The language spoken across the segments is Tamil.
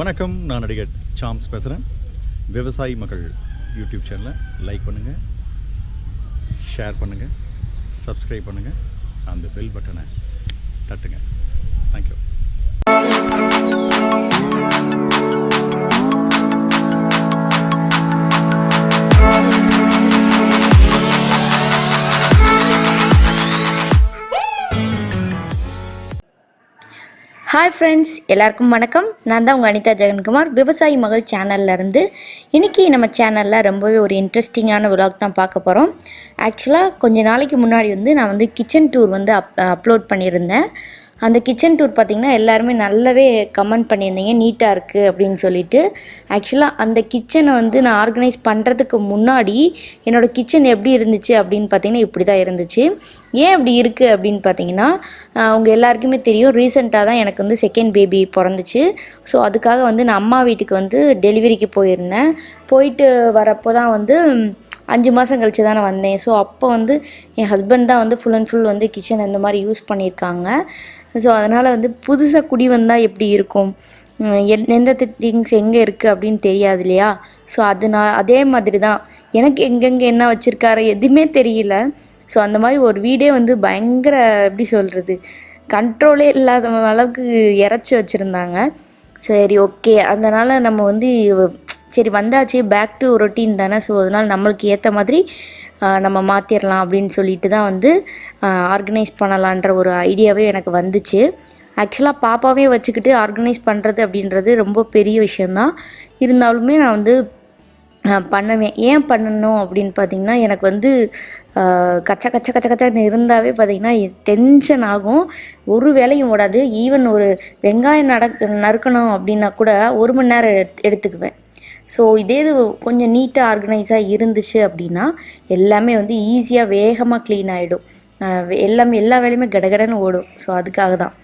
வணக்கம், நான் நடிகர் சாம்ஸ் பேசுகிறேன். விவசாயி மகள் யூடியூப் சேனலை லைக் பண்ணுங்கள், ஷேர் பண்ணுங்கள், சப்ஸ்கிரைப் பண்ணுங்கள், அந்த பெல் பட்டனை தட்டுங்க. தேங்க்யூ. ஹாய் ஃப்ரெண்ட்ஸ், எல்லாருக்கும் வணக்கம். நான் தான் உங்கள் அனிதா ஜெகன்குமார், விவசாயி மகள் சேனல்லேருந்து. இன்றைக்கி நம்ம சேனலில் ரொம்பவே ஒரு இன்ட்ரெஸ்டிங்கான விலாக் தான் பார்க்க போகிறோம். ஆக்சுவலாக கொஞ்ச நாளைக்கு முன்னாடி நான் கிச்சன் டூர் அப்லோட் பண்ணியிருந்தேன். அந்த கிச்சன் டூர் பார்த்திங்கன்னா எல்லாருமே நல்லாவே கமெண்ட் பண்ணியிருந்தீங்க, நீட்டாக இருக்குது அப்படின்னு சொல்லிட்டு. ஆக்சுவலாக அந்த கிச்சனை நான் ஆர்கனைஸ் பண்ணுறதுக்கு முன்னாடி என்னோடய கிச்சன் எப்படி இருந்துச்சு அப்படின்னு பார்த்திங்கன்னா இப்படி தான் இருந்துச்சு. ஏன் அப்படி இருக்குது அப்படின்னு பார்த்தீங்கன்னா, உங்கள் எல்லாருக்குமே தெரியும், ரீசெண்டாக தான் எனக்கு செகண்ட் பேபி பிறந்துச்சு. ஸோ அதுக்காக நான் அம்மா வீட்டுக்கு டெலிவரிக்கு போயிருந்தேன். போயிட்டு வரப்போ தான் 5 மாதம் கழிச்சு தானே வந்தேன். ஸோ அப்போ என் ஹஸ்பண்ட் தான் ஃபுல் அண்ட் ஃபுல் கிச்சன் இந்த மாதிரி யூஸ் பண்ணியிருக்காங்க. ஸோ அதனால் புதுசாக குடி வந்தால் எப்படி இருக்கும், எந்த திங்ஸ் எங்கே இருக்குது அப்படின்னு தெரியாது இல்லையா. ஸோ அதே மாதிரி தான் எனக்கு எங்கெங்கே என்ன வச்சுருக்காரு எதுவுமே தெரியல. ஸோ அந்த மாதிரி ஒரு வீடே பயங்கர எப்படி சொல்கிறது, கண்ட்ரோலே இல்லாத அளவுக்கு இறச்சி வச்சுருந்தாங்க. சரி, ஓகே, அதனால் நம்ம சரி வந்தாச்சு, பேக் டு ரொட்டீன் தானே. ஸோ அதனால் நம்மளுக்கு ஏற்ற மாதிரி நம்ம மாற்றிடலாம் அப்படின்னு சொல்லிட்டு தான் ஆர்கனைஸ் பண்ணலான்ற ஒரு ஐடியாவே எனக்கு வந்துச்சு. ஆக்சுவலாக பாப்பாவே வச்சுக்கிட்டு ஆர்கனைஸ் பண்ணுறது அப்படின்றது ரொம்ப பெரிய விஷயந்தான். இருந்தாலுமே நான் பண்ணுவேன். ஏன் பண்ணணும் அப்படின்னு பார்த்திங்கன்னா, எனக்கு கச்ச கச்ச கச்ச கச்சன்னு இருந்தாவே பார்த்திங்கன்னா டென்ஷன் ஆகும், ஒரு வேலையும் ஓடாது. ஈவன் ஒரு வெங்காயம் நறுக்கணும் அப்படின்னா கூட 1 மணி நேரம் எடுத்துக்குவேன். ஸோ இதே இது கொஞ்சம் நீட்டாக ஆர்கனைஸாக இருந்துச்சு அப்படின்னா எல்லாமே ஈஸியாக வேகமாக க்ளீன் ஆகிடும். எல்லா வேலையுமே கடகடன்னு ஓடும். ஸோ அதுக்காக தான்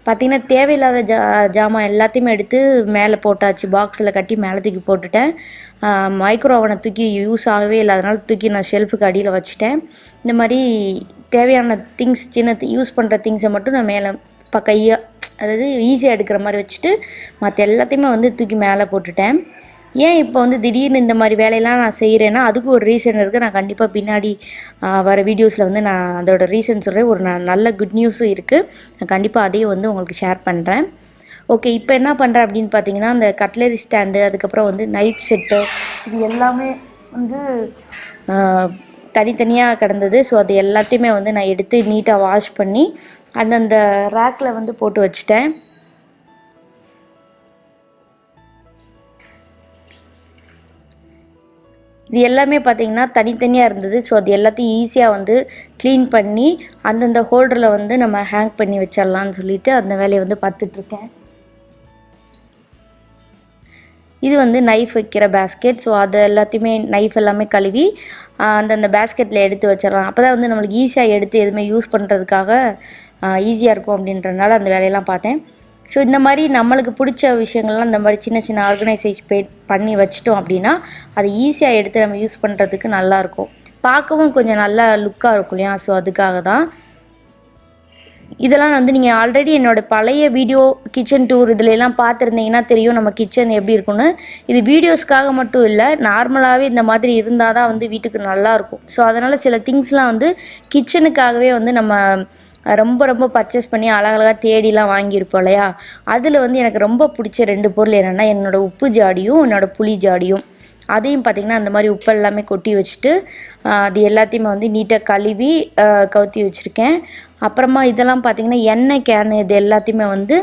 பார்த்திங்கன்னா தேவையில்லாத ஜாமான் எல்லாத்தையுமே எடுத்து மேலே போட்டாச்சு, பாக்ஸில் கட்டி மேலே தூக்கி போட்டுட்டேன். மைக்ரோ ஓவனை தூக்கி யூஸ் ஆகவே இல்லாதனால தூக்கி நான் ஷெல்ஃபுக்கு அடியில் வச்சுட்டேன். இந்த மாதிரி தேவையான திங்ஸ், யூஸ் பண்ணுற திங்ஸை மட்டும் நான் மேலே கையாக, அதாவது ஈஸியாக எடுக்கிற மாதிரி வச்சுட்டு மற்ற எல்லாத்தையுமே தூக்கி மேலே போட்டுட்டேன். ஏன் இப்போ திடீர்னு இந்த மாதிரி வேலையெல்லாம் நான் செய்கிறேன்னா அதுக்கு ஒரு ரீசன் இருக்குது. நான் கண்டிப்பாக பின்னாடி வர வீடியோஸில் நான் அதோட ரீசன் சொல்கிறேன். ஒரு நல்ல குட் நியூஸும் இருக்குது. நான் கண்டிப்பாக அதையும் உங்களுக்கு ஷேர் பண்ணுறேன். ஓகே, இப்போ என்ன பண்ணுறேன் அப்படின்னு பார்த்தீங்கன்னா, அந்த கட்லரி ஸ்டாண்டு, அதுக்கப்புறம் நைஃப் செட்டு, இது எல்லாமே தனித்தனியாக கிடந்தது. ஸோ அது எல்லாத்தையுமே நான் எடுத்து நீட்டாக வாஷ் பண்ணி அந்தந்த ரேக்கில் போட்டு வச்சுட்டேன். இது எல்லாமே பார்த்திங்கன்னா தனித்தனியாக இருந்தது. ஸோ அது எல்லாத்தையும் ஈஸியாக க்ளீன் பண்ணி அந்தந்த ஹோல்டரில் நம்ம ஹேங் பண்ணி வச்சிடலான்னு சொல்லிட்டு அந்த வேலையை பார்த்துட்ருக்கேன். இது நைஃப் வைக்கிற பேஸ்கெட். ஸோ அது எல்லாத்தையுமே நைஃப் எல்லாமே கழுவி அந்தந்த பேஸ்கெட்டில் எடுத்து வச்சிடலாம். அப்போ தான் நம்மளுக்கு ஈஸியாக எடுத்து எதுவுமே யூஸ் பண்ணுறதுக்காக ஈஸியாக இருக்கும் அப்படின்றதுனால அந்த வேலையெல்லாம் பார்த்தேன். ஸோ இந்த மாதிரி நம்மளுக்கு பிடிச்ச விஷயங்கள்லாம் இந்த மாதிரி சின்ன சின்ன ஆர்கனைசேஷன் பண்ணி வச்சிட்டோம் அப்படின்னா அதை ஈஸியாக எடுத்து நம்ம யூஸ் பண்ணுறதுக்கு நல்லாயிருக்கும், பார்க்கவும் கொஞ்சம் நல்லா லுக்காக இருக்கும் இல்லையா. ஸோ அதுக்காக தான் இதெல்லாம் நீங்கள் ஆல்ரெடி என்னோடய பழைய வீடியோ கிச்சன் டூர் இதிலெல்லாம் பார்த்துருந்தீங்கன்னா தெரியும் நம்ம கிச்சன் எப்படி இருக்குன்னு. இது வீடியோஸ்க்காக மட்டும் இல்லை, நார்மலாகவே இந்த மாதிரி இருந்தால் தான் வீட்டுக்கு நல்லாயிருக்கும். ஸோ அதனால் சில திங்ஸ்லாம் கிச்சனுக்காகவே நம்ம ரொம்ப ரொம்ப பர்ச்சேஸ் பண்ணி அழகழகாக தேடிலாம் வாங்கியிருப்போம் இல்லையா. அதில் எனக்கு ரொம்ப பிடிச்ச 2 பொருள் என்னென்னா, என்னோடய உப்பு ஜாடியும் என்னோடய புளி ஜாடியும். அதையும் பார்த்திங்கன்னா அந்த மாதிரி உப்பு எல்லாமே கொட்டி வச்சுட்டு அது எல்லாத்தையுமே நீட்டாக கழுவி கவுத்தி வச்சுருக்கேன். அப்புறமா இதெல்லாம் பார்த்திங்கன்னா எண்ணெய் கேனு, இது எல்லாத்தையுமே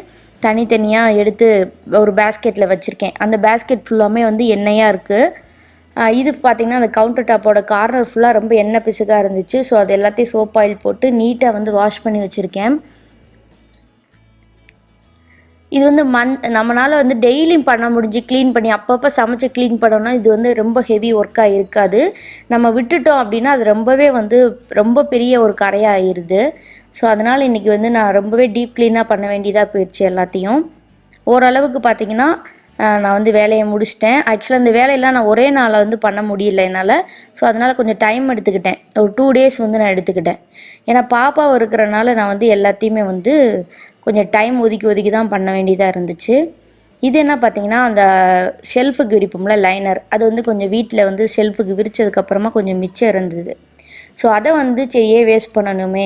தனித்தனியாக எடுத்து ஒரு பேஸ்கெட்டில் வச்சுருக்கேன். அந்த பேஸ்கெட் ஃபுல்லாமே எண்ணெயாக இருக்குது. இது பார்த்திங்கன்னா அந்த கவுண்டர் டாப்போட கார்னர் ஃபுல்லாக ரொம்ப எண்ணெய் பிசுக்காக இருந்துச்சு. ஸோ அது எல்லாத்தையும் சோப் ஆயில் போட்டு நீட்டாக வாஷ் பண்ணி வச்சுருக்கேன். இது நம்மளால் டெய்லியும் பண்ண முடிஞ்சு க்ளீன் பண்ணி அப்பப்போ சமைச்சு க்ளீன் பண்ணோன்னா இது ரொம்ப ஹெவி ஒர்க்காக இருக்காது. நம்ம விட்டுட்டோம் அப்படின்னா அது ரொம்பவே ரொம்ப பெரிய ஒரு கரையாக ஆயிடுது. ஸோ அதனால் இன்றைக்கி நான் ரொம்பவே டீப் க்ளீனாக பண்ண வேண்டியதாக போயிடுச்சு எல்லாத்தையும். ஓரளவுக்கு பார்த்திங்கன்னா நான் வேலையை முடிச்சிட்டேன். ஆக்சுவலாக இந்த வேலையெல்லாம் நான் ஒரே நாளில் பண்ண முடியல என்னால். ஸோ அதனால் கொஞ்சம் டைம் எடுத்துக்கிட்டேன். ஒரு 2 டேஸ் நான் எடுத்துக்கிட்டேன். ஏன்னா பாப்பா இருக்கிறனால நான் எல்லாத்தையுமே கொஞ்சம் டைம் ஒதுக்கி ஒதுக்கி தான் பண்ண வேண்டியதாக இருந்துச்சு. இது என்ன பார்த்தீங்கன்னா அந்த ஷெல்ஃபுக்கு விரிப்போம்ல லைனர், அது வந்து கொஞ்சம் வீட்டில் வந்து ஷெல்ஃபுக்கு விரிச்சதுக்கப்புறமா கொஞ்சம் மிச்சம் இருந்தது. ஸோ அதை வந்து சரி ஏன் வேஸ்ட் பண்ணணுமே,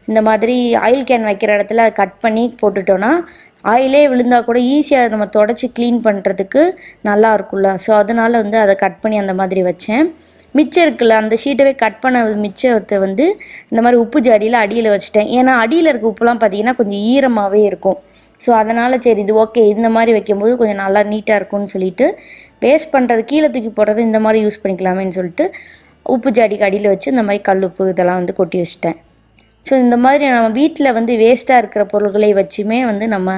இந்த மாதிரி ஆயில் கேன் வைக்கிற இடத்துல அதை கட் பண்ணி போட்டுட்டோன்னா ஆயிலே விழுந்தால் கூட ஈஸியாக நம்ம தொடச்சி க்ளீன் பண்ணுறதுக்கு நல்லா இருக்கும்ல. ஸோ அதனால் வந்து அதை கட் பண்ணி அந்த மாதிரி வச்சேன். மிச்சம் இருக்குல்ல அந்த ஷீட்டவே கட் பண்ண மிச்சத்தை வந்து இந்த மாதிரி உப்பு ஜாடியில் அடியில் வச்சுட்டேன். ஏன்னா அடியில் இருக்க உப்புலாம் பார்த்திங்கன்னா கொஞ்சம் ஈரமாகவே இருக்கும். ஸோ அதனால் சரி இது ஓகே, இந்த மாதிரி வைக்கும்போது கொஞ்சம் நல்லா நீட்டாக இருக்கும்னு சொல்லிட்டு வேஸ்ட் பண்ணுறது கீழே தூக்கி போடுறது இந்த மாதிரி யூஸ் பண்ணிக்கலாமேன்னு சொல்லிட்டு உப்பு ஜாடிக்கு அடியில் வச்சு இந்த மாதிரி கல் உப்பு இதெல்லாம் வந்து கொட்டி வச்சுட்டேன். ஸோ இந்த மாதிரி நம்ம வீட்டில் வந்து வேஸ்ட்டாக இருக்கிற பொருள்களை வச்சுமே வந்து நம்ம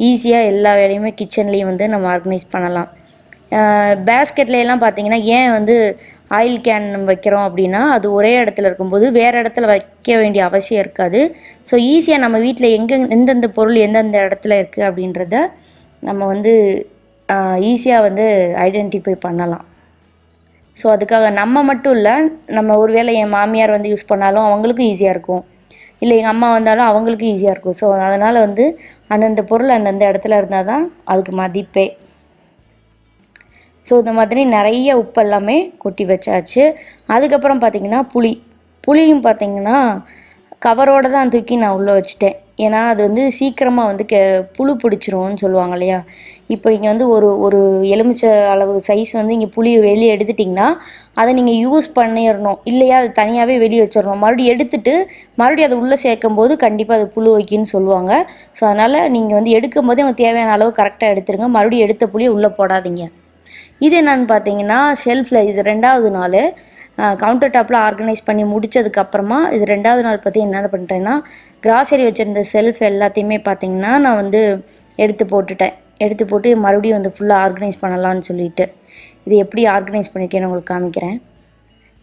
ஈஸியாக எல்லா வேலையுமே கிச்சன்லேயும் வந்து நம்ம ஆர்கனைஸ் பண்ணலாம். பேஸ்கெட்லாம் பார்த்திங்கன்னா ஏன் வந்து ஆயில் கேன் வைக்கிறோம் அப்படின்னா அது ஒரே இடத்துல இருக்கும்போது வேறு இடத்துல வைக்க வேண்டிய அவசியம் இருக்காது. ஸோ ஈஸியாக நம்ம வீட்டில் எந்தெந்த பொருள் எந்தெந்த இடத்துல இருக்குது அப்படின்றத நம்ம வந்து ஈஸியாக வந்து ஐடென்டிஃபை பண்ணலாம். ஸோ அதுக்காக நம்ம மட்டும் இல்லை, நம்ம ஒரு வேளை என் மாமியார் வந்து யூஸ் பண்ணாலும் அவங்களுக்கும் ஈஸியாக இருக்கும், இல்லை எங்கள் அம்மா வந்தாலும் அவங்களுக்கும் ஈஸியாக இருக்கும். ஸோ அதனால் வந்து அந்தந்த பொருள் அந்தந்த இடத்துல இருந்தால் தான் அதுக்கு மதிப்பே. ஸோ இந்த மாதிரி நிறைய உப்பு எல்லாமே கொட்டி வச்சாச்சு. அதுக்கப்புறம் பார்த்திங்கன்னா புளியும் பார்த்திங்கன்னா கவரோடு தான் தூக்கி நான் உள்ளே வச்சுட்டேன். ஏன்னா அது வந்து சீக்கிரமாக வந்து புழு பிடிச்சிரும்னு சொல்லுவாங்க இல்லையா. இப்போ நீங்கள் வந்து ஒரு எலுமிச்சை அளவு சைஸ் வந்து இங்கே புளி வெளியே எடுத்துட்டிங்கன்னா அதை நீங்கள் யூஸ் பண்ணிடணும், இல்லையா அது தனியாகவே வெளியே வச்சிடணும். மறுபடியும் எடுத்துட்டு மறுபடியும் அதை உள்ளே சேர்க்கும் போது கண்டிப்பாக அது புழு வைக்குன்னு சொல்லுவாங்க. ஸோ அதனால் நீங்கள் வந்து எடுக்கும் போதே உங்களுக்கு தேவையான அளவு கரெக்டாக எடுத்துருங்க, மறுபடியும் எடுத்த புளியை உள்ளே போடாதீங்க. இது என்னென்னு பார்த்தீங்கன்னா ஷெல்ஃபில் இது 2வது நாள் கவுண்டர் டாப்பில் ஆர்கனைஸ் பண்ணி முடித்ததுக்கப்புறமா இது 2வது நாள் பற்றி என்ன பண்ணுறேன்னா கிராசரி வச்சுருந்த செல்ஃப் எல்லாத்தையுமே பார்த்திங்கன்னா நான் வந்து எடுத்து போட்டு மறுபடியும் வந்து ஃபுல்லாக ஆர்கனைஸ் பண்ணலான்னு சொல்லிட்டு இது எப்படி ஆர்கனைஸ் பண்ணியிருக்கேன்னு உங்களுக்கு காமிக்கிறேன்.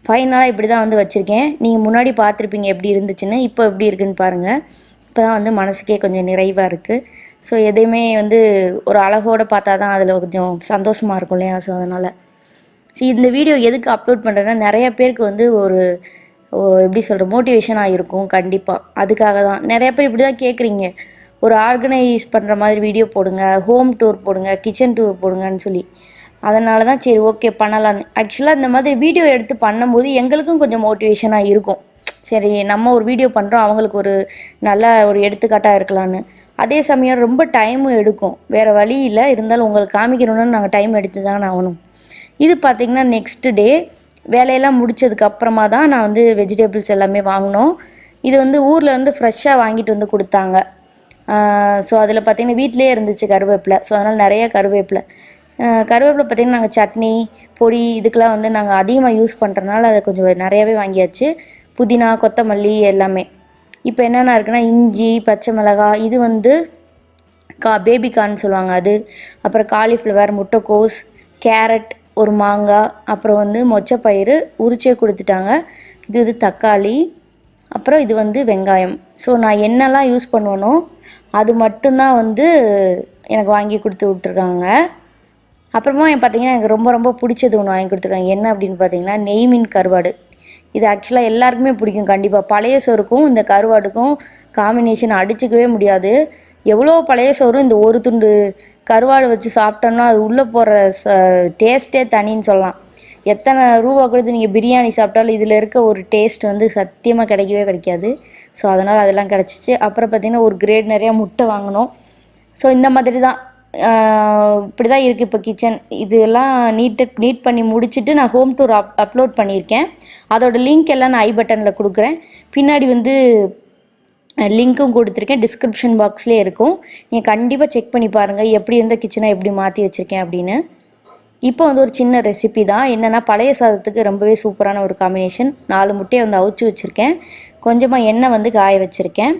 ஃபைனலாக இப்படி தான் வந்து வச்சுருக்கேன். நீங்கள் முன்னாடி பார்த்துருப்பீங்க எப்படி இருந்துச்சுன்னு, இப்போ எப்படி இருக்குன்னு பாருங்கள். இப்போ தான் வந்து மனசுக்கே கொஞ்சம் நிறைவாக இருக்குது. ஸோ எதையுமே வந்து ஒரு அழகோடு பார்த்தா தான் அதில் கொஞ்சம் சந்தோஷமாக இருக்கும் இல்லையா. ஸோ அதனால் இந்த வீடியோ எதுக்கு அப்லோட் பண்ணுறேன்னா நிறைய பேருக்கு வந்து ஒரு எப்படி சொல்கிற மோட்டிவேஷனாக இருக்கும் கண்டிப்பாக. அதுக்காக தான் நிறைய பேர் இப்படி தான் கேட்குறீங்க, ஒரு ஆர்கனைஸ் பண்ணுற மாதிரி வீடியோ போடுங்க, ஹோம் டூர் போடுங்க, கிச்சன் டூர் போடுங்கன்னு சொல்லி. அதனால தான் சரி ஓகே பண்ணலான்னு. ஆக்சுவலாக இந்த மாதிரி வீடியோ எடுத்து பண்ணும்போது எங்களுக்கும் கொஞ்சம் மோட்டிவேஷனாக இருக்கும். சரி நம்ம ஒரு வீடியோ பண்ணுறோம், அவங்களுக்கு ஒரு நல்ல ஒரு எடுத்துக்காட்டாக இருக்கலான்னு. அதே சமயம் ரொம்ப டைமும் எடுக்கும், வேறு வழி இல்லை, இருந்தாலும் உங்களுக்கு காமிக்கணுன்னு நாங்கள் டைம் எடுத்து தான் ஆகணும். இது பார்த்திங்கன்னா நெக்ஸ்ட் டே வேலையெல்லாம் முடித்ததுக்கப்புறமா தான் நான் வந்து வெஜிடபிள்ஸ் எல்லாமே வாங்கினோம். இது வந்து ஊரில் வந்து ஃப்ரெஷ்ஷாக வாங்கிட்டு வந்து கொடுத்தாங்க. ஸோ அதில் பார்த்திங்கன்னா வீட்டிலே இருந்துச்சு கருவேப்பிலை. ஸோ அதனால் நிறைய கருவேப்பிலை பார்த்திங்கன்னா நாங்கள் சட்னி பொடி இதுக்கெலாம் வந்து நாங்கள் அதிகமாக யூஸ் பண்ணுறதுனால அதை கொஞ்சம் நிறையாவே வாங்கியாச்சு. புதினா கொத்தமல்லி எல்லாமே. இப்போ என்னென்ன இருக்குன்னா இஞ்சி பச்சை மிளகாய், இது வந்து பேபிகார்ன் சொல்லுவாங்க அது, அப்புறம் காலிஃப்ளவர், முட்டைக்கோஸ், கேரட், ஒரு மாங்காய், அப்புறம் வந்து மொச்சப்பயிறு உரிச்சே கொடுத்துட்டாங்க. இது தக்காளி, அப்புறம் இது வந்து வெங்காயம். ஸோ நான் என்னெல்லாம் யூஸ் பண்ணுவேனோ அது மட்டும்தான் வந்து எனக்கு வாங்கி கொடுத்து விட்ருக்காங்க. அப்புறமா பார்த்திங்கன்னா எனக்கு ரொம்ப ரொம்ப பிடிச்சது ஒன்று வாங்கி கொடுத்துருக்காங்க. என்ன அப்படின்னு பார்த்தீங்கன்னா நெய் மீன் கருவாடு. இது ஆக்சுவலாக எல்லாருக்குமே பிடிக்கும் கண்டிப்பாக. பழைய சோறுக்கும் இந்த கருவாடுக்கும் காம்பினேஷன் அடிச்சிக்கவே முடியாது. எவ்வளோ பழைய சோறும் இந்த ஒரு துண்டு கருவாடு வச்சு சாப்பிட்டோம்னா அது உள்ளே போகிற டேஸ்ட்டே தனின்னு சொல்லலாம். எத்தனை ரூபா கொடுத்து நீங்கள் பிரியாணி சாப்பிட்டாலும் இதில் இருக்க ஒரு டேஸ்ட் வந்து சத்தியமாக கிடைக்கவே கிடைக்காது. ஸோ அதனால் அதெல்லாம் கிடச்சிச்சு. அப்புறம் பார்த்திங்கன்னா ஒரு கிரேட் நிறையா முட்டை வாங்கினோம். ஸோ இந்த மாதிரி தான் இப்படி தான் இருக்குது இப்போ கிச்சன். இதெல்லாம் நீட் பண்ணி முடிச்சுட்டு நான் ஹோம் டூர் அப்லோட் பண்ணியிருக்கேன். அதோட லிங்க் எல்லாம் நான் ஐ பட்டனில் கொடுக்குறேன். பின்னாடி வந்து லிங்க்கும் கொடுத்துருக்கேன், டிஸ்கிரிப்ஷன் பாக்ஸ்லேயே இருக்கும். நீங்கள் கண்டிப்பாக செக் பண்ணி பாருங்கள் எப்படி இருந்த கிச்சனை எப்படி மாற்றி வச்சுருக்கேன் அப்படின்னு. இப்போ வந்து ஒரு சின்ன ரெசிபி தான். என்னென்னா பழைய சாதத்துக்கு ரொம்பவே சூப்பரான ஒரு காம்பினேஷன். 4 முட்டையை வந்து அவிச்சு வச்சுருக்கேன். கொஞ்சமாக எண்ணெய் வந்து காய வச்சுருக்கேன்.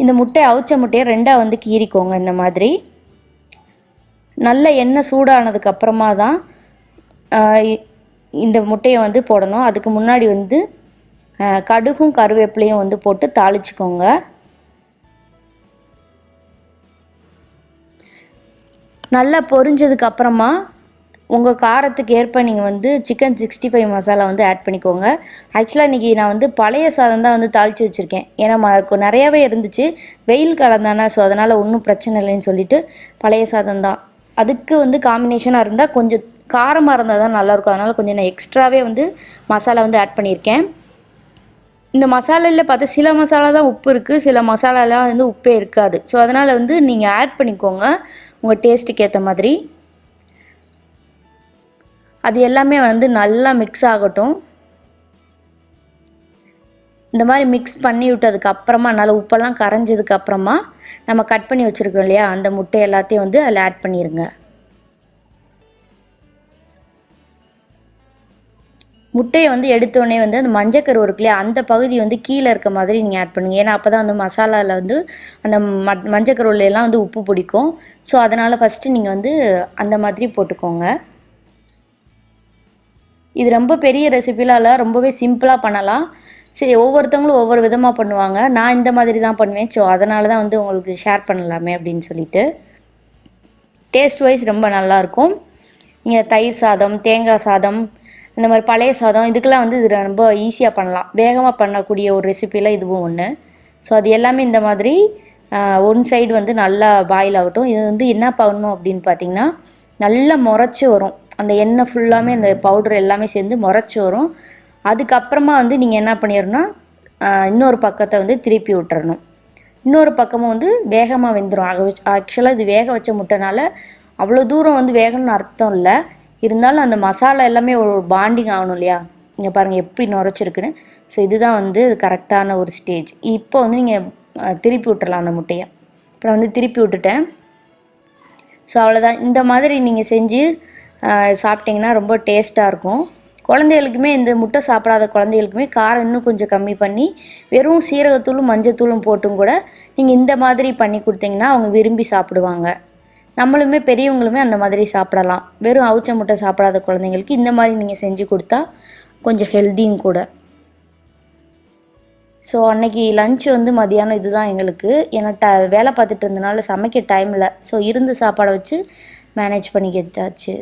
இந்த முட்டையை அவிச்ச முட்டையை 2ஆக வந்து கீறிக்கோங்க. இந்த மாதிரி நல்ல எண்ணெய் சூடானதுக்கப்புறமா தான் இந்த முட்டையை வந்து போடணும். அதுக்கு முன்னாடி வந்து கடுகும் கருவேப்பிலையும் வந்து போட்டு தாளிச்சுக்கோங்க. நல்லா பொரிஞ்சதுக்கப்புறமா உங்கள் காரத்துக்கு ஏற்ப நீங்கள் வந்து சிக்கன் 65 மசாலா வந்து ஆட் பண்ணிக்கோங்க. ஆக்சுவலாக இன்றைக்கி நான் வந்து பழைய சாதம் தான் வந்து தாளித்து வச்சுருக்கேன். ஏன்னா நிறையாவே இருந்துச்சு, வெயில் காலம் தானே. ஸோ அதனால் ஒன்றும் பிரச்சனை இல்லைன்னு சொல்லிவிட்டு பழைய சாதம் தான். அதுக்கு வந்து காம்பினேஷனாக இருந்தால் கொஞ்சம் காரமாக இருந்தால் தான் நல்லாயிருக்கும். அதனால் கொஞ்சம் நான் எக்ஸ்ட்ராவே வந்து மசாலா வந்து ஆட் பண்ணியிருக்கேன். இந்த மசாலாவில் பார்த்தா சில மசாலா தான் உப்பு இருக்குது, சில மசாலாலாம் வந்து உப்பே இருக்காது. ஸோ அதனால் வந்து நீங்கள் ஆட் பண்ணிக்கோங்க உங்கள் டேஸ்ட்டுக்கு ஏற்ற மாதிரி. அது எல்லாமே வந்து நல்லா மிக்ஸ் ஆகட்டும். இந்த மாதிரி மிக்ஸ் பண்ணி விட்டதுக்கப்புறமா நல்லா உப்பெல்லாம் கரைஞ்சதுக்கப்புறமா நம்ம கட் பண்ணி வச்சுருக்கோம் இல்லையா, அந்த முட்டை எல்லாத்தையும் வந்து அதில் ஆட் பண்ணிடுங்க. முட்டையை வந்து எடுத்தோடனே வந்து அந்த மஞ்சக்கரு இருக்கு இல்லையா, அந்த பகுதி வந்து கீழே இருக்க மாதிரி நீங்கள் ஆட் பண்ணுங்கள். ஏன்னா அப்போ தான் வந்து மசாலாவில் வந்து அந்த மஞ்சக்கருலாம் வந்து உப்பு பிடிக்கும். ஸோ அதனால் ஃபஸ்ட்டு நீங்கள் வந்து அந்த மாதிரி போட்டுக்கோங்க. இது ரொம்ப பெரிய ரெசிபிலாம் இல்லை, ரொம்பவே சிம்பிளாக பண்ணலாம். சரி, ஒவ்வொருத்தவங்களும் ஒவ்வொரு விதமாக பண்ணுவாங்க. நான் இந்த மாதிரி தான் பண்ணுவேன். ஸோ அதனால தான் வந்து உங்களுக்கு ஷேர் பண்ணலாமே அப்படின்னு சொல்லிட்டு. டேஸ்ட் வைஸ் ரொம்ப நல்லாயிருக்கும். நீங்கள் தயிர் சாதம், தேங்காய் சாதம், இந்த மாதிரி பழைய சாதம் இதுக்கெல்லாம் வந்து இது ரொம்ப ஈஸியாக பண்ணலாம். வேகமாக பண்ணக்கூடிய ஒரு ரெசிப்பியில் இதுவும் ஒன்று. ஸோ அது எல்லாமே இந்த மாதிரி ஒன் சைடு வந்து நல்லா பாயில் ஆகட்டும். இது வந்து என்ன பண்ணணும் அப்படின்னு பார்த்தீங்கன்னா, நல்லா முறைச்சி வரும். அந்த எண்ணெய் ஃபுல்லாமே அந்த பவுடர் எல்லாமே சேர்ந்து முறைச்சி வரும். அதுக்கப்புறமா வந்து நீங்கள் என்ன பண்ணிடணும்னா, இன்னொரு பக்கத்தை வந்து திருப்பி விட்டுறணும். இன்னொரு பக்கமும் வந்து வேகமாக வெந்துடும். ஆக்சுவலாக இது வேக வச்ச முட்டைனால அவ்வளோ தூரம் வந்து வேகணும்னு அர்த்தம் இல்லை. இருந்தாலும் அந்த மசாலா எல்லாமே ஒரு பாண்டிங் ஆகணும் இல்லையா. இங்கே பாருங்கள் எப்படி நுரைச்சிருக்குன்னு. ஸோ இதுதான் வந்து கரெக்டான ஒரு ஸ்டேஜ். இப்போ வந்து நீங்கள் திருப்பி விட்டுறலாம் அந்த முட்டையை. அப்புறம் வந்து திருப்பி விட்டுட்டேன். ஸோ அவ்வளோதான். இந்த மாதிரி நீங்கள் செஞ்சு சாப்பிட்டிங்கன்னா ரொம்ப டேஸ்ட்டாக இருக்கும். குழந்தைகளுக்குமே, இந்த முட்டை சாப்பிடாத குழந்தைகளுக்குமே காரம் இன்னும் கொஞ்சம் கம்மி பண்ணி வெறும் சீரகத்தூளும் மஞ்சத்தூளும் போட்டும் கூட நீங்கள் இந்த மாதிரி பண்ணி கொடுத்தீங்கன்னா அவங்க விரும்பி சாப்பிடுவாங்க. நம்மளுமே பெரியவங்களுமே அந்த மாதிரி சாப்பிடலாம். வெறும் அவிச்ச முட்டை சாப்பிடாத குழந்தைங்களுக்கு இந்த மாதிரி நீங்கள் செஞ்சு கொடுத்தா கொஞ்சம் ஹெல்த்தியும் கூட. ஸோ அன்றைக்கி லன்ச் வந்து மதியானம் இதுதான் எங்களுக்கு. ஏன்னா வேலை பார்த்துட்டு இருந்தனால சமைக்க டைம் இல்லை. ஸோ இருந்த சாப்பாடை வச்சு மேனேஜ் பண்ணிக்கிட்டாச்சு.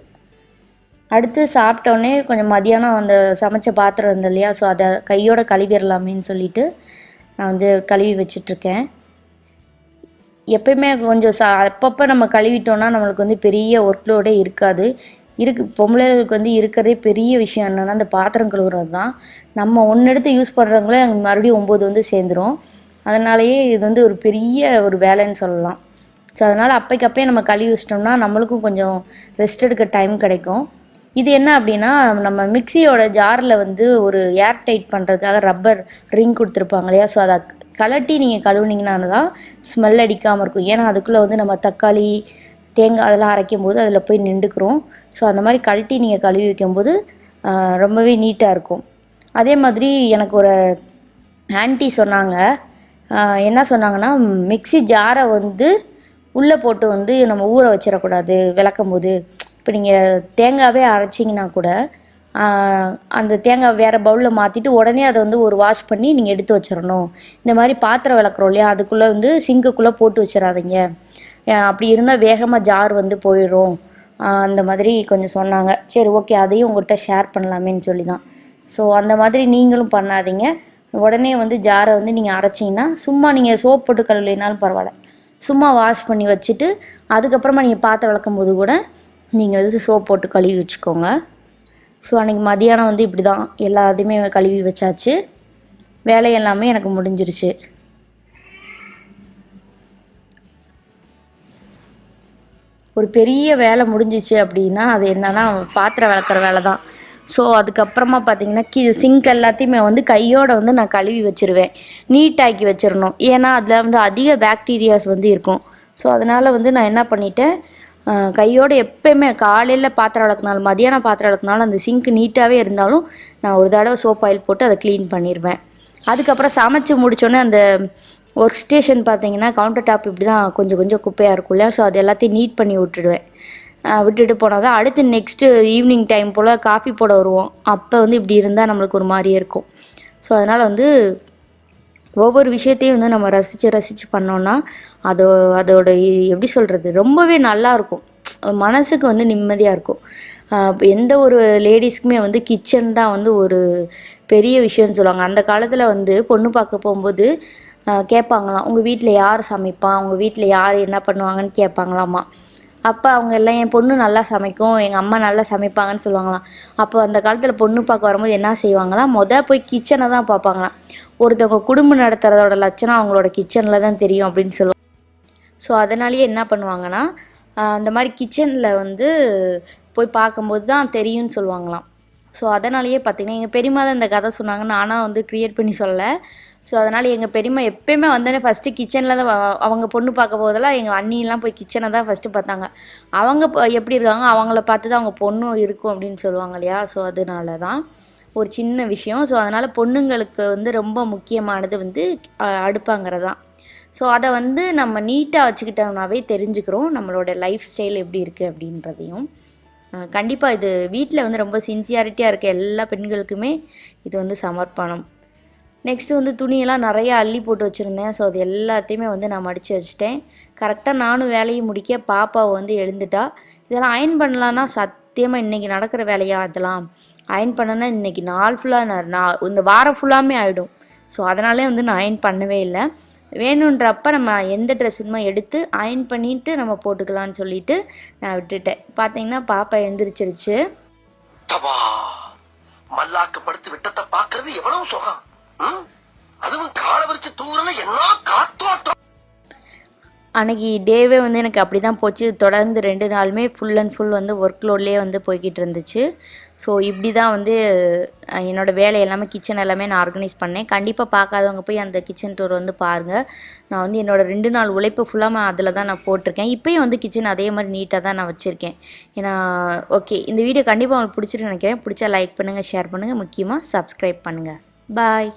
அடுத்து சாப்பிட்டோன்னே கொஞ்சம் மதியானம் அந்த சமைச்ச பாத்திரம் இருந்தது இல்லையா, ஸோ அதை கையோடு கழுவிடலாமேன்னு சொல்லிவிட்டு நான் வந்து கழுவி வச்சிட்ருக்கேன். எப்பயுமே கொஞ்சம் அப்பப்போ நம்ம கழுவிட்டோன்னா நம்மளுக்கு வந்து பெரிய ஒர்க் லோடே இருக்காது. பொம்பளைகளுக்கு வந்து இருக்கிறதே பெரிய விஷயம் என்னென்னா அந்த பாத்திரம் கழுவுறது தான். நம்ம ஒன்று எடுத்து யூஸ் பண்ணுறவங்களே மறுபடியும் 9 வந்து சேர்ந்துடும். அதனாலேயே இது வந்து ஒரு பெரிய ஒரு வேலைன்னு சொல்லலாம். ஸோ அதனால் அப்பைக்கப்பே நம்ம கழுவி வச்சிட்டோம்னா நம்மளுக்கும் கொஞ்சம் ரெஸ்ட் எடுக்க டைம் கிடைக்கும். இது என்ன அப்படின்னா, நம்ம மிக்சியோட ஜாரில் வந்து ஒரு ஏர் டைட் பண்ணுறதுக்காக ரப்பர் ரிங் கொடுத்துருப்பாங்க இல்லையா, ஸோ அதை கலட்டி நீங்கள் கழுவுனீங்கன்னா தான் ஸ்மெல் அடிக்காமல் இருக்கும். ஏன்னா அதுக்குள்ளே வந்து நம்ம தக்காளி, தேங்காய் அதெல்லாம் அரைக்கும் போது அதில் போய் நின்றுக்கிறோம். ஸோ அந்த மாதிரி கழட்டி நீங்கள் கழுவி வைக்கும்போது ரொம்பவே நீட்டாக இருக்கும். அதே மாதிரி எனக்கு ஒரு ஆன்ட்டி சொன்னாங்க. என்ன சொன்னாங்கன்னா, மிக்சி ஜாரை வந்து உள்ளே போட்டு வந்து நம்ம ஊற வச்சிடக்கூடாது விளக்கும் போது. இப்போ நீங்கள் தேங்காவே அரைச்சிங்கன்னா கூட அந்த தேங்காய் வேறு பவுலில் மாற்றிட்டு உடனே அதை வந்து ஒரு வாஷ் பண்ணி நீங்கள் எடுத்து வச்சிடணும். இந்த மாதிரி பாத்திரம் விளக்குறோம் இல்லையா, அதுக்குள்ளே வந்து சிங்குக்குள்ளே போட்டு வச்சிடாதீங்க. அப்படி இருந்தால் வேகமாக ஜார் வந்து போயிடும். அந்த மாதிரி கொஞ்சம் சொன்னாங்க. சரி, ஓகே, அதையும் உங்கள்கிட்ட ஷேர் பண்ணலாமேன்னு சொல்லி தான். ஸோ அந்த மாதிரி நீங்களும் பண்ணாதீங்க. உடனே வந்து ஜாரை வந்து நீங்கள் அரைச்சிங்கன்னா, சும்மா நீங்கள் சோப் போட்டு கழுவினாலும் பரவாயில்ல, சும்மா வாஷ் பண்ணி வச்சுட்டு அதுக்கப்புறமா நீங்கள் பாத்திரம் விளக்கும் போது கூட நீங்கள் வந்து சோப் போட்டு கழுவி வச்சுக்கோங்க. ஸோ அன்றைக்கி மதியானம் வந்து இப்படி தான் எல்லாத்தையுமே கழுவி வச்சாச்சு. வேலை எல்லாமே எனக்கு முடிஞ்சிருச்சு. ஒரு பெரிய வேலை முடிஞ்சிச்சு அப்படின்னா அது என்னென்னா பாத்திரம் விளக்குற வேலை தான். ஸோ அதுக்கப்புறமா பார்த்திங்கன்னா சிங்க் எல்லாத்தையுமே வந்து கையோடு வந்து நான் கழுவி வச்சுருவேன். நீட்டாக்கி வச்சிடணும். ஏன்னா அதில் வந்து அதிக பாக்டீரியாஸ் வந்து இருக்கும். ஸோ அதனால் வந்து நான் என்ன பண்ணிட்டேன், கையோடு எப்போயுமே காலையில் பாத்திரம் விளக்குனாலும் மதியானம் பாத்திரம் விளக்குனாலும் அந்த சிங்க் நீட்டாகவே இருந்தாலும் நான் ஒரு தடவை சோப் ஆயில் போட்டு அதை க்ளீன் பண்ணிடுவேன். அதுக்கப்புறம் சமைச்சு முடித்தோடனே அந்த ஒர்க் ஸ்டேஷன் பார்த்திங்கன்னா கவுண்டர் டாப் இப்படி தான் கொஞ்சம் கொஞ்சம் குப்பையாக இருக்கும் இல்லையா, ஸோ அது எல்லாத்தையும் நீட் பண்ணி விட்டுடுவேன். விட்டுட்டு போனால் தான் அடுத்து நெக்ஸ்ட்டு ஈவினிங் டைம் போல் காஃபி போட வருவோம். அப்போ வந்து இப்படி இருந்தால் நம்மளுக்கு ஒரு மாதிரியே இருக்கும். ஸோ அதனால் வந்து ஒவ்வொரு விஷயத்தையும் வந்து நம்ம ரசித்து பண்ணோன்னா அதோட எப்படி சொல்கிறது, ரொம்பவே நல்லாயிருக்கும். மனசுக்கு வந்து நிம்மதியாக இருக்கும். எந்த ஒரு லேடிஸ்க்குமே வந்து கிச்சன் தான் வந்து ஒரு பெரிய விஷயம்னு சொல்லுவாங்க. அந்த காலத்தில் வந்து பொண்ணு பார்க்க போகும்போது கேட்பாங்களாம், உங்கள் வீட்டில் யார் சமைப்பா, உங்கள் வீட்டில் யார் என்ன பண்ணுவாங்கன்னு கேட்பாங்களாம்மா. அப்போ அவங்க எல்லாம் என் பொண்ணு நல்லா சமைக்கும், எங்கள் அம்மா நல்லா சமைப்பாங்கன்னு சொல்லுவாங்களாம். அப்போ அந்த காலத்தில் பொண்ணு பார்க்க வரும்போது என்ன செய்வாங்களாம், போய் கிச்சனை தான் பார்ப்பாங்களாம். ஒருத்தவங்க குடும்பம் நடத்துகிறதோட லட்சணம் அவங்களோட கிச்சனில் தான் தெரியும் அப்படின்னு சொல்லுவாங்க. ஸோ அதனாலேயே என்ன பண்ணுவாங்கன்னா, அந்த மாதிரி கிச்சனில் வந்து போய் பார்க்கும்போது தான் தெரியும்னு சொல்லுவாங்களாம். ஸோ அதனாலேயே பார்த்திங்கன்னா எங்கள் பெரியம்மா தான் இந்த கதை சொன்னாங்க, நானாக வந்து க்ரியேட் பண்ணி சொல்லலை. ஸோ அதனால் எங்கள் பெரியம்மா எப்போயுமே வந்தோடனே ஃபஸ்ட்டு கிச்சனில் தான் அவங்க பொண்ணு பார்க்க போதெல்லாம் எங்கள் அண்ணிலாம் போய் கிச்சனை தான் ஃபஸ்ட்டு பார்த்தாங்க. அவங்க எப்படி இருக்காங்க அவங்கள பார்த்து தான் அவங்க பொண்ணும் இருக்கும் அப்படின்னு சொல்லுவாங்க இல்லையா. ஸோ அதனால தான் ஒரு சின்ன விஷயம். ஸோ அதனால் பொண்ணுங்களுக்கு வந்து ரொம்ப முக்கியமானது வந்து அடுப்பாங்கிறது தான். ஸோ அதை வந்து நம்ம நீட்டாக வச்சுக்கிட்டோம்னாவே தெரிஞ்சுக்கிறோம் நம்மளோட லைஃப் ஸ்டைல் எப்படி இருக்குது அப்படின்றதையும். கண்டிப்பாக இது வீட்டில் வந்து ரொம்ப சின்சியாரிட்டியாக இருக்க எல்லா பெண்களுக்குமே இது வந்து சமர்ப்பணம். நெக்ஸ்ட்டு வந்து துணியெல்லாம் நிறையா அள்ளி போட்டு வச்சுருந்தேன். ஸோ அது எல்லாத்தையுமே வந்து நான் மடித்து வச்சுட்டேன். கரெக்டாக நானும் வேலையை முடிக்க பாப்பாவை வந்து எழுந்துட்டா. இதெல்லாம் அயன் பண்ணலான்னா சத்தியமாக இன்றைக்கி நடக்கிற வேலையா அதெல்லாம் அயன் பண்ணனா இன்றைக்கி நாள் ஃபுல்லாக நான் இந்த வாரம் ஃபுல்லாமே ஆகிடும். ஸோ அதனாலே வந்து நான் அயன் பண்ணவே இல்லை. வேணுன்றப்ப நம்ம எந்த ட்ரெஸ் வேணுமோ எடுத்து அயன் பண்ணிவிட்டு நம்ம போட்டுக்கலான்னு சொல்லிவிட்டு நான் விட்டுட்டேன். பார்த்தீங்கன்னா பாப்பா எழுந்திரிச்சிருச்சு. மல்லாக்கு படுத்து விட்டத்தை பார்க்கறது எவ்வளவு சுகம். அதுவும் காலை விரிச்சு தூங்குறல என்ன காத்தோட்டம். அன்றைக்கி டேவே வந்து எனக்கு அப்படி தான் போச்சு. தொடர்ந்து 2 நாளுமே ஃபுல் அண்ட் ஃபுல் வந்து ஒர்க் லோட்லேயே வந்து போய்கிட்டு இருந்துச்சு. ஸோ இப்படி தான் வந்து என்னோடய வேலை எல்லாமே கிச்சன் எல்லாமே நான் ஆர்கனைஸ் பண்ணேன். கண்டிப்பாக பார்க்காதவங்க போய் அந்த கிச்சன் டூர் வந்து பாருங்கள். நான் வந்து என்னோடய 2 நாள் உழைப்பு ஃபுல்லாக அதில் தான் நான் போட்டிருக்கேன். இப்போயும் வந்து கிச்சன் அதே மாதிரி நீட்டாக தான் நான் வச்சுருக்கேன். ஏன்னா ஓகே, இந்த வீடியோ கண்டிப்பாக உங்களுக்கு பிடிச்சிருக்குன்னு நினைக்கிறேன். பிடிச்சா லைக் பண்ணுங்கள், ஷேர் பண்ணுங்கள், முக்கியமாக சப்ஸ்கிரைப் பண்ணுங்கள். பாய்.